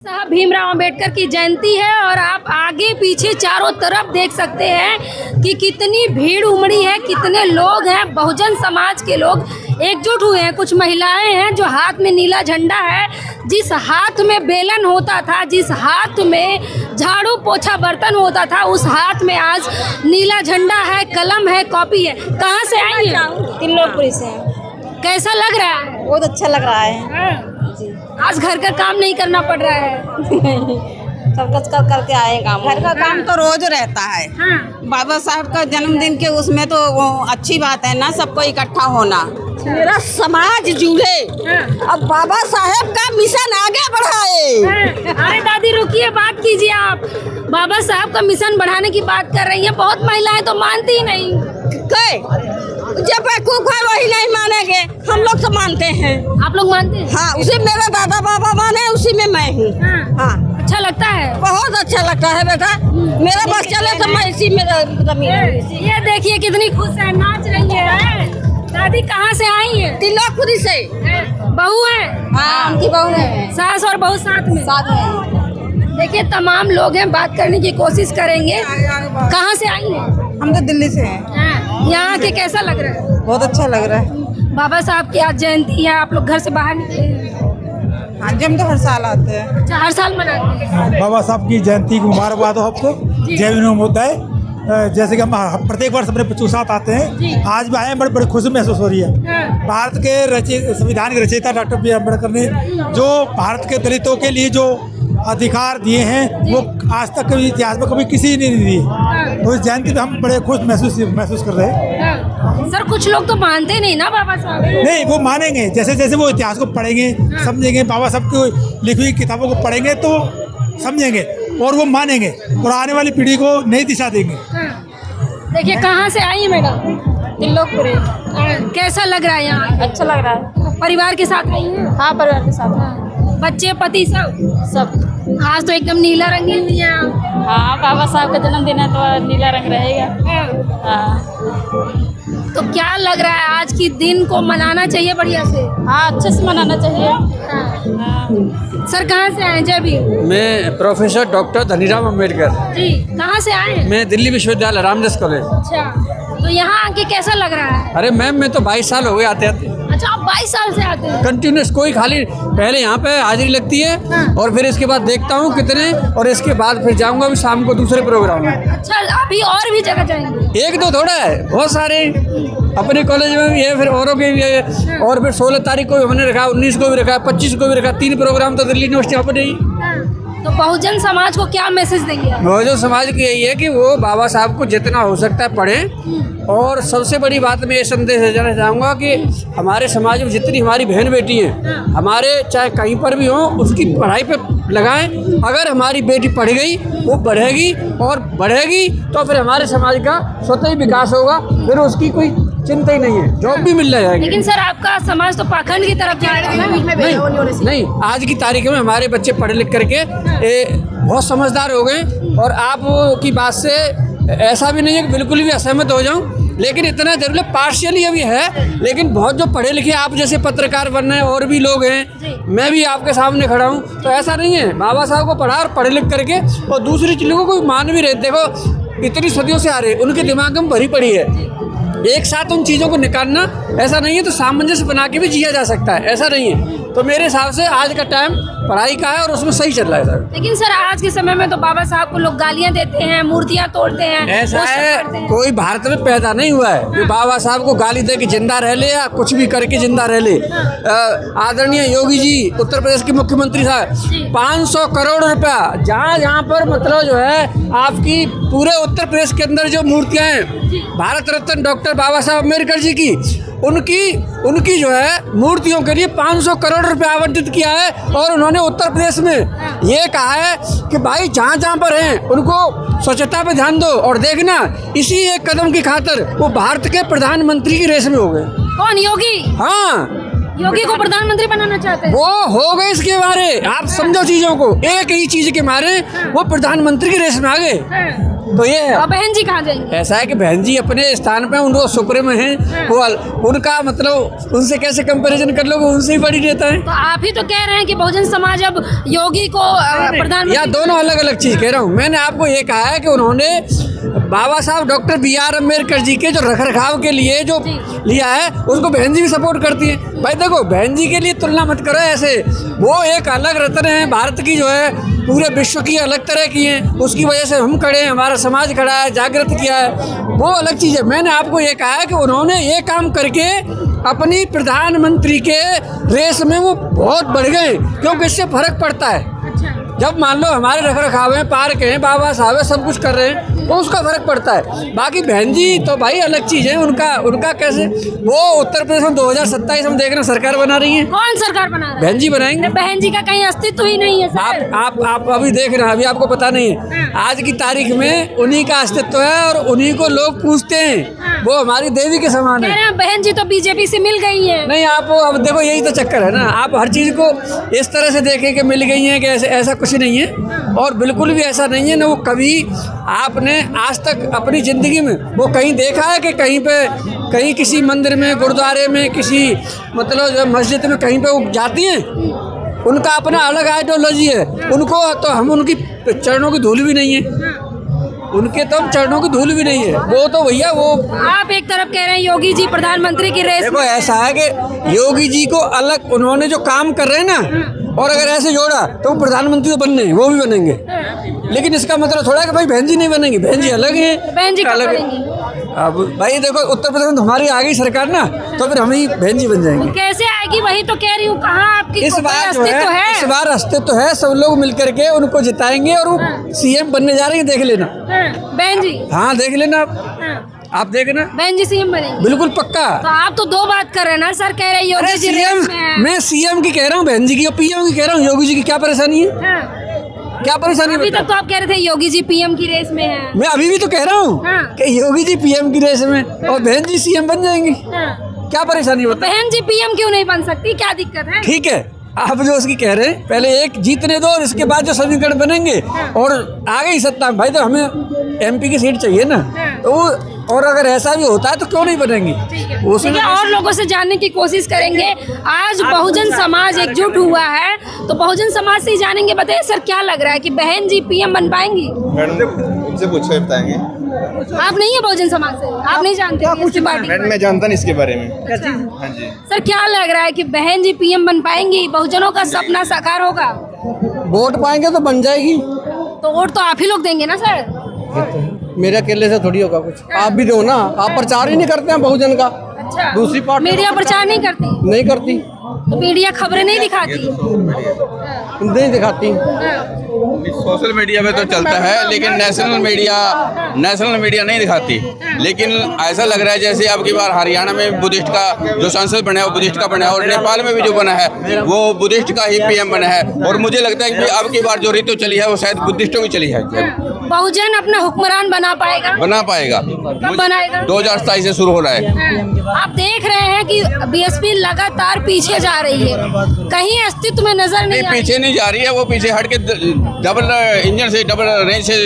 साहब भीमराव अंबेडकर की जयंती है और आप आगे पीछे चारों तरफ देख सकते हैं कि कितनी भीड़ उमड़ी है, कितने लोग हैं। बहुजन समाज के लोग एकजुट हुए हैं। कुछ महिलाएं हैं जो हाथ में नीला झंडा है, जिस हाथ में बेलन होता था, जिस हाथ में झाड़ू पोछा बर्तन होता था, उस हाथ में आज नीला झंडा है, कलम है, कॉपी है। कहाँ से आई हैं? त्रिलोकपुरी से। कैसा लग रहा है? बहुत अच्छा लग रहा है जी। आज घर का काम नहीं करना पड़ रहा है? सब कुछ कर करके आए काम। घर का काम तो रोज रहता है। हाँ। बाबा साहब का जन्मदिन के उसमें तो वो अच्छी बात है ना, सबको इकट्ठा होना। मेरा समाज जुड़े, अब बाबा साहब का मिशन आगे बढ़ाए। अरे दादी रुकिए, बात कीजिए। आप बाबा साहब का मिशन बढ़ाने की बात कर रही हैं। बहुत महिलाएं तो मानती ही नहीं। जब बेवकूफ है वही नहीं मानेंगे, हम लोग तो मानते हैं। आप लोग मानते हैं? हाँ, उसी मेरा दादा बाबा माने, उसी में मैं हूँ। हाँ, अच्छा लगता है? बहुत अच्छा लगता है बेटा। मेरा बस चले तो मैं इसी में रमी। ये देखिए कितनी खुश है, नाच रही है। दादी कहाँ से आई है? त्रिलोकपुरी से। बहू है? हाँ, उनकी बहू है। सास और बहू साथ में? साथ में। देखिए तमाम लोग हैं, बात करने की कोशिश करेंगे। कहाँ से आई हैं? हम तो दिल्ली से हैं। यहाँ के कैसा लग रहा है? बहुत अच्छा लग रहा है। बाबा साहब की आज जयंती है, आप लोग घर से बाहर निकले हैं? हाँ जी, हम तो हर साल आते हैं। अच्छा, हर साल मनाते हैं? बाबा साहब की जयंती की मुबारकबाद हो आपको। जय भीम होता है। जैसे कि हम प्रत्येक वर्ष अपने बच्चों के साथ आते हैं, आज भी आए हैं, बड़ी खुशी महसूस हो रही है। भारत के संविधान के रचयिता डॉक्टर बी अम्बेडकर ने जो भारत के दलितों के लिए जो अधिकार दिए हैं, वो आज तक कभी इतिहास में कभी किसी ने नहीं दिए। तो इस जयंती पे हम बड़े खुश महसूस कर रहे हैं। सर कुछ लोग तो मानते नहीं ना बाबा साहब? नहीं, वो मानेंगे। जैसे जैसे वो इतिहास को पढ़ेंगे, समझेंगे, बाबा साहब की लिखी हुई किताबों को पढ़ेंगे तो समझेंगे और वो मानेंगे और आने वाली पीढ़ी को नई दिशा देंगे। देखिए कहाँ से आई है मैडम? त्रिलोकपुरी। कैसा लग रहा है यहाँ? अच्छा लग रहा है। परिवार के साथ आई है? हाँ, परिवार के साथ। बच्चे पति सब? आज तो एकदम नीला रंगी हुई है। हाँ, बाबा साहब का जन्मदिन है तो नीला रंग रहेगा। हाँ। तो क्या लग रहा है आज की दिन को मनाना चाहिए बढ़िया से? हाँ, अच्छे से मनाना चाहिए। हाँ। सर कहाँ से आए? जय भीम। मैं प्रोफेसर डॉक्टर धनीराम अम्बेडकर। जी, कहाँ से आए? मैं दिल्ली विश्वविद्यालय रामदास कॉलेज। अच्छा, तो यहाँ आके कैसा लग रहा है? अरे मैम, मैं तो 22 साल हो गए आते आते। अच्छा, आप 22 साल से आते हैं? कंटिन्यूस, कोई खाली पहले यहाँ पे हाजिरी लगती है और फिर इसके बाद देखता हूँ कितने, और इसके बाद फिर जाऊँगा भी शाम को दूसरे प्रोग्राम में। अच्छा, अभी और भी जगह जाएंगे? एक दो थोड़ा है, बहुत सारे अपने कॉलेज में भी है, फिर औरों के भी है। और फिर 16 तारीख को भी हमने रखा, 19 को भी रखा, 25 को भी रखा। 3 प्रोग्राम तो दिल्ली यूनिवर्सिटी यहाँ पर नहीं। तो बहुजन समाज को क्या मैसेज देंगे? बहुजन समाज की यही है कि वो बाबा साहब को जितना हो सकता है पढ़ें। और सबसे बड़ी बात मैं ये संदेश देना चाहूँगा कि हमारे समाज में जितनी हमारी बहन बेटी हैं, हमारे चाहे कहीं पर भी हों, उसकी पढ़ाई पे लगाएं। अगर हमारी बेटी पढ़ गई, वो बढ़ेगी और बढ़ेगी तो फिर हमारे समाज का स्वतः ही विकास होगा। फिर उसकी कोई चिंता ही नहीं है, जॉब भी मिल जाएगी। लेकिन सर आपका समाज तो पाखंड की तरफ जा रहा है। नहीं, आज की तारीख में हमारे बच्चे पढ़ लिख करके बहुत समझदार हो गए। और आप की बात से ऐसा भी नहीं है कि बिल्कुल भी असहमत हो जाऊं, लेकिन इतना जरूर है, पार्शियली अभी है। लेकिन बहुत जो पढ़े लिखे आप जैसे पत्रकार बन रहे हैं और भी लोग हैं, मैं भी आपके सामने खड़ा हूं, तो ऐसा नहीं है। बाबा साहब को पढ़ा और पढ़े लिख करके और दूसरी चीज़ों को मान भी रहे। देखो इतनी सदियों से आ रहे, उनके दिमाग में भरी पड़ी है। एक साथ उन चीज़ों को निकालना ऐसा नहीं है, तो सामंजस्य बना के भी जिया जा सकता है, ऐसा नहीं है। तो मेरे हिसाब से आज का टाइम पढ़ाई का है और उसमें सही चल रहा है सर। लेकिन सर आज के समय में तो बाबा साहब को लोग गालियां देते हैं, मूर्तियां तोड़ते हैं, ऐसा है, कोई भारत में पैदा नहीं हुआ है कि बाबा साहब को गाली दे के जिंदा रह ले या कुछ भी करके जिंदा रह ले। आदरणीय योगी जी, उत्तर प्रदेश के मुख्यमंत्री साहब, 500 करोड़ रुपया जहाँ पर मतलब जो है आपकी पूरे उत्तर प्रदेश के अंदर जो मूर्तियाँ हैं भारत रत्न डॉक्टर बाबा साहब अम्बेडकर जी की, उनकी जो है मूर्तियों के लिए 500 करोड़ रुपया आवंटित किया है। और उन्होंने उत्तर प्रदेश में ये कहा है कि भाई जहाँ जहाँ पर हैं उनको स्वच्छता पे ध्यान दो। और देखना, इसी एक कदम की खातिर वो भारत के प्रधानमंत्री की रेस में हो गए। कौन? योगी? हाँ, योगी को प्रधानमंत्री बनाना चाहते हैं? वो हो गए इसके मारे। आप समझो चीजों को, एक ही चीज के मारे वो प्रधानमंत्री की रेस में आ गए। तो ये है। और बहन जी कहाँ जाएंगे? ऐसा है कि बहन जी अपने स्थान पे उनको सुप्रीम हैं, वो उनका मतलब उनसे कैसे कंपैरिजन कर लोगे, उनसे ही बड़ी नेता है। तो आप ही तो कह रहे हैं कि बहुजन समाज अब योगी को प्रधानमंत्री। या दोनों अलग अलग चीज कह रहा हूँ। मैंने आपको ये कहा है कि उन्होंने बाबा साहब डॉक्टर BR अम्बेडकर जी के जो रखरखाव के लिए जो लिया है उसको बहन जी भी सपोर्ट करती है। भाई देखो, बहन जी के लिए तुलना मत करो ऐसे, वो एक अलग रत्न है भारत की, जो है पूरे विश्व की अलग तरह की है, उसकी वजह से हम खड़े हैं, हमारा समाज खड़ा है, जागृत किया है, वो अलग चीज़ है। मैंने आपको ये कहा है कि उन्होंने ये काम करके अपनी प्रधानमंत्री के रेस में वो बहुत बढ़ गए, क्योंकि इससे फर्क पड़ता है। जब मान लो हमारे रखरखाव हैं, पार्क हैं, बाबा साहब है, सब कुछ कर रहे हैं, तो उसका फर्क पड़ता है। बाकी बहन जी तो भाई अलग चीज़ है, उनका कैसे, वो उत्तर प्रदेश में 2027 हम देख रहे हैं सरकार बना रही है। कौन सरकार बना रहा है? बहन जी बनाएंगे। बहन जी का कहीं अस्तित्व ही नहीं है सर। आप अभी देख रहे हैं, अभी आपको पता नहीं है, आज की तारीख में उन्हीं का अस्तित्व है और उन्हीं को लोग पूछते हैं, वो हमारी देवी के समान है। बहन जी तो बीजेपी से मिल गई है। नहीं, आप अब देखो, यही तो चक्कर है ना, आप हर चीज़ को इस तरह से देखें कि मिल गई हैं, कि ऐसा कुछ नहीं है, और बिल्कुल भी ऐसा नहीं है ना। वो कभी आपने आज तक अपनी ज़िंदगी में वो कहीं देखा है कि कहीं किसी मंदिर में, गुरुद्वारे में, किसी मतलब मस्जिद में कहीं पे वो जाती हैं? उनका अपना अलग आइडियोलॉजी है, उनको तो हम उनकी चरणों की धूल भी नहीं है, उनके तो चरणों की धूल भी नहीं है। वो तो भैया वो आप एक तरफ कह रहे हैं योगी जी प्रधानमंत्री की रेस। देखो, ऐसा है कि योगी जी को अलग उन्होंने जो काम कर रहे हैं ना, और अगर ऐसे जोड़ा तो वो प्रधानमंत्री तो बनने हैं, वो भी बनेंगे, लेकिन इसका मतलब थोड़ा है कि भाई बहन जी नहीं बनेंगी, बहन जी अलग है, बहन जी अलग है। अब भाई देखो, उत्तर प्रदेश में तो हमारी आ गई सरकार ना, तो फिर हम ही बहन जी बन जाएंगे। कैसे आएगी, वही तो कह रही हूँ, कहाँ आपकी इस बार जो अस्तित्व है? इस बार अस्तित्व है, सब लोग मिलकर के उनको जिताएंगे और वो CM बनने जा रहे हैं, देख लेना। बहन जी, हाँ देख लेना, आप देखना, बहन जी CM बनेंगी, बिल्कुल पक्का। तो आप तो दो बात कर रहे हैं ना सर, कह रहे हैं योगी जी रेस में हैं। मैं CM की कह रहा हूँ, बहन जी की, और PM की कह रहा हूँ, योगी जी की क्या परेशानी है? क्या परेशानी? अभी तक तो आप कह रहे थे योगी जी PM की रेस में हैं। मैं अभी भी तो कह रहा हूँ कि योगी जी PM की रेस में और बहन जी CM बन जाएंगी, क्या परेशानी होती है? बहन जी PM क्यों नहीं बन सकती, क्या दिक्कत है? ठीक है, आप जो उसकी कह रहे हैं, पहले एक जीतने दो और इसके बाद जो समीकरण बनेंगे और आ गई सत्ता, भाई तो हमें MP की सीट चाहिए ना, तो और अगर ऐसा भी होता है तो क्यों नहीं बनेंगी? उसमें और लोगों से जानने की कोशिश करेंगे। आज बहुजन समाज एकजुट हुआ है, तो बहुजन समाज से ही जानेंगे। बताइए सर, क्या लग रहा है कि बहन जी PM बन पाएंगी? मैडम से पूछे बताएंगे। आप नहीं है बहुजन समाज से, आप नहीं जानते किसी पार्टी? मैडम मैं जानता नहीं इसके बारे में। अच्छा। हाँ जी सर, क्या लग रहा है कि बहन जी PM बन पाएंगी, बहुजनों का सपना साकार होगा? वोट पाएंगे तो बन जाएगी। तो वोट तो आप ही लोग देंगे ना सर? मेरे अकेले से थोड़ी होगा कुछ, आप भी दो ना, आप प्रचार ही नहीं करते हैं बहुजन का। अच्छा, दूसरी पार्टी मीडिया प्रचार नहीं करती? नहीं करती, तो मीडिया खबरें नहीं दिखाती? नहीं दिखाती। सोशल मीडिया पे तो चलता है, लेकिन नेशनल मीडिया नहीं दिखाती। लेकिन ऐसा लग रहा है जैसे अब की बार हरियाणा में बुद्धिस्ट का जो सांसद बना है वो बुद्धिस्ट का बना है, और नेपाल में भी जो बना है वो बुद्धिस्ट का ही PM बना है। और मुझे लगता है कि अब की बार जो ऋतु चली है वो शायद बुद्धिस्टों की चली है। बहुजन अपना हुक्मरान बना पाएगा? बना पाएगा। कब बनाएगा? 2027 से शुरू हो रहा है। आप देख रहे हैं कि BSP लगातार पीछे जा रही है, कहीं अस्तित्व में नजर नहीं आ रही। पीछे नहीं जा रही है, वो पीछे हट के डबल इंजन से, डबल रेंज से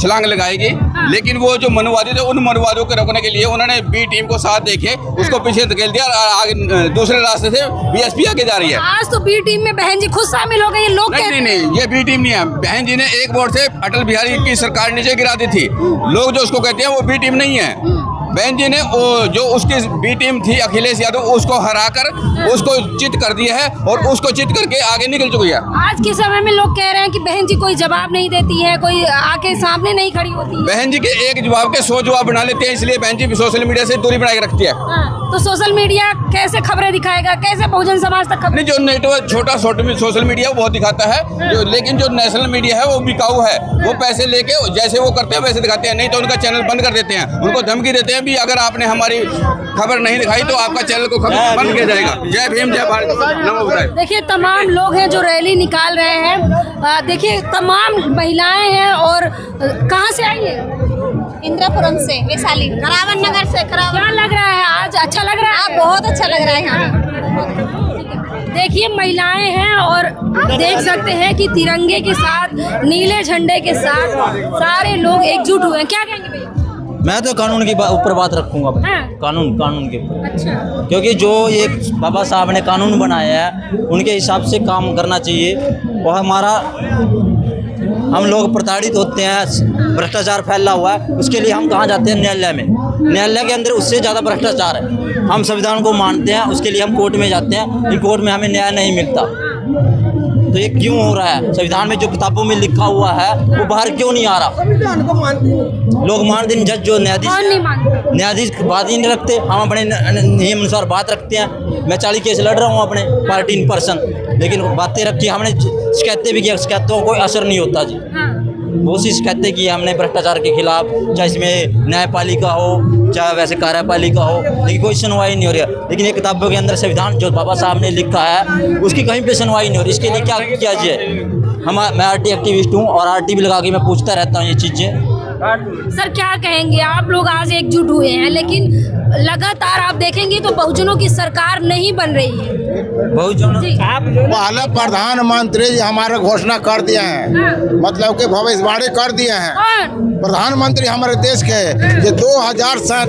छलांग लगाएगी। लेकिन वो जो मनुवादी थे, उन मनुवादियों को रोकने के लिए उन्होंने B टीम को साथ देखे, उसको पीछे धकेल दिया और आगे दूसरे रास्ते से BSP आगे जा रही है। आज तो B टीम में बहन जी खुद शामिल हो गई, लोग नहीं, ये B टीम नहीं है। बहन जी ने एक वोट से अटल बिहारी की सरकार नीचे गिरा दी थी। लोग जो उसको कहते हैं वो B टीम नहीं है। बहन जी ने जो उसकी B टीम थी अखिलेश यादव, उसको हराकर उसको चित कर दिया है और उसको चित करके आगे निकल चुकी है। आज के समय में लोग कह रहे हैं कि बहन जी कोई जवाब नहीं देती है, कोई आके सामने नहीं खड़ी होती है। बहन जी के एक जवाब के 100 जवाब बना लेते हैं, इसलिए बहन जी सोशल मीडिया से दूरी बना के रखती है। तो सोशल मीडिया कैसे खबरें दिखाएगा, कैसे बहुजन समाज तक खबरें? नहीं, जो नेटवर्क छोटा सोशल मीडिया वो बहुत दिखाता है, लेकिन जो नेशनल मीडिया है वो बिकाऊ है। वो पैसे लेके जैसे वो करते हैं वैसे दिखाते हैं, नहीं तो उनका चैनल बंद कर देते हैं, उनको धमकी देते हैं भी अगर आपने हमारी खबर नहीं दिखाई तो आपका चैनल को बंद किया जाएगा। जय भीम, जय भारत, नमो बुद्धाय। देखिए, तमाम लोग हैं जो रैली निकाल रहे हैं। देखिए, तमाम महिलाएं हैं। और कहाँ से आई है? इंद्रपुरम से, वैशाली, करावन नगर से। क्या लग रहा है आज, अच्छा लग रहा है? बहुत अच्छा लग रहा है यहाँ। देखिए महिलाएं हैं और आप देख सकते हैं कि तिरंगे के साथ, नीले झंडे के साथ सारे लोग एकजुट हुए हैं। क्या कहेंगे भैया? मैं तो कानून के ऊपर बात रखूंगा भाई। हाँ। कानून के ऊपर, अच्छा, क्योंकि जो ये बाबा साहब ने कानून बनाया है उनके हिसाब से काम करना चाहिए। और हम लोग प्रताड़ित होते हैं, भ्रष्टाचार फैला हुआ है, उसके लिए हम कहाँ जाते हैं? न्यायालय में। न्यायालय के अंदर उससे ज़्यादा भ्रष्टाचार है। हम संविधान को मानते हैं, उसके लिए हम कोर्ट में जाते हैं, लेकिन कोर्ट में हमें न्याय नहीं मिलता। तो ये क्यों हो रहा है? संविधान में जो किताबों में लिखा हुआ है वो बाहर क्यों नहीं आ रहा? लोग मानते नहीं। जज जो कौन नहीं मानता? न्यायाधीश बात ही नहीं रखते। हम अपने नियम अनुसार बात रखते हैं। मैं 40 केस लड़ रहा हूँ अपने पार्टी इन पर्सन, लेकिन बातें रखी, हमने शिकायतें भी किया, शिकायतों को कोई असर नहीं होता जी। हाँ। बहुत सी शिकायतें की हमने भ्रष्टाचार के खिलाफ, चाहे इसमें न्यायपालिका हो चाहे वैसे कार्यपालिका हो, लेकिन कोई सुनवाई नहीं हो रही है। लेकिन ये किताबों के अंदर संविधान जो बाबा साहब ने लिखा है उसकी कहीं पे सुनवाई नहीं हो रही। इसके लिए क्या किया जाए? मैं आरटी एक्टिविस्ट हूँ और आरटी भी लगा के मैं पूछता रहता हूँ ये चीज़ें। सर क्या कहेंगे? आप लोग आज एकजुट हुए हैं, लेकिन लगातार आप देखेंगे तो बहुजनों की सरकार नहीं बन रही है। बहुजन जी। पहले प्रधानमंत्री जी हमारे घोषणा कर दिए हैं, हाँ। मतलब कि भविष्यवाणी कर दिए हैं। कौन? प्रधानमंत्री हमारे देश के, जो 2007